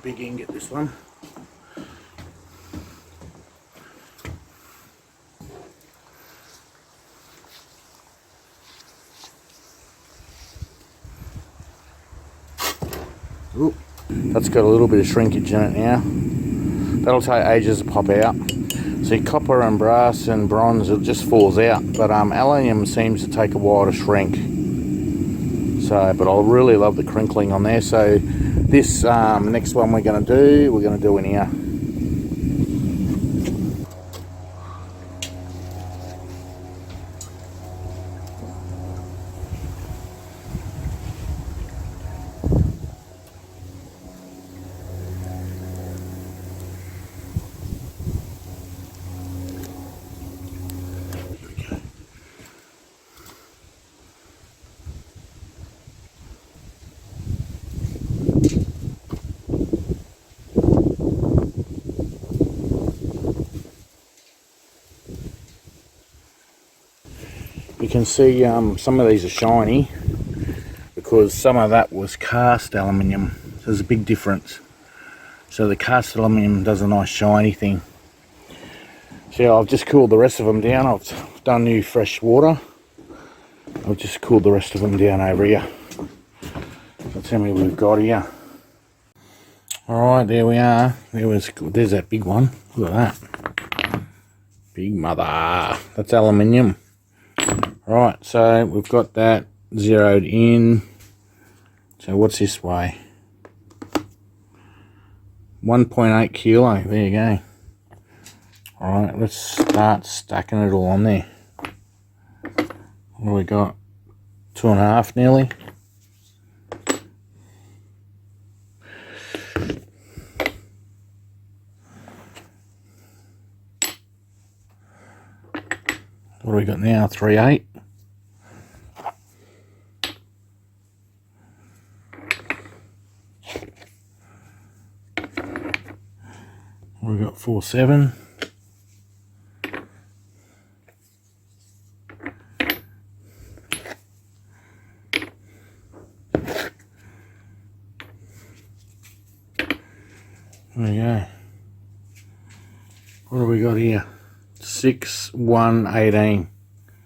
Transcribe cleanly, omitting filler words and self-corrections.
big ingot, this one. Ooh, that's got a little bit of shrinkage in it now. That'll take ages to pop out. See, copper and brass and bronze, it just falls out. But aluminium seems to take a while to shrink. So, but I really love the crinkling on there. So this next one we're going to do in here. You can see some of these are shiny because some of that was cast aluminium. So there's a big difference. So the cast aluminium does a nice shiny thing. So I've just cooled the rest of them down. I've done new fresh water. I've just cooled the rest of them down over here. That's how many we've got here. Alright, there we are. There's that big one. Look at that. Big mother. That's aluminium. Right, so we've got that zeroed in. So what's this weigh? 1.8 kilo. There you go. Alright, let's start stacking it all on there. What do we got? 2.5 nearly. What do we got now? 3.8. We got 4.7. There we go. What do we got here? 6, 1, 18.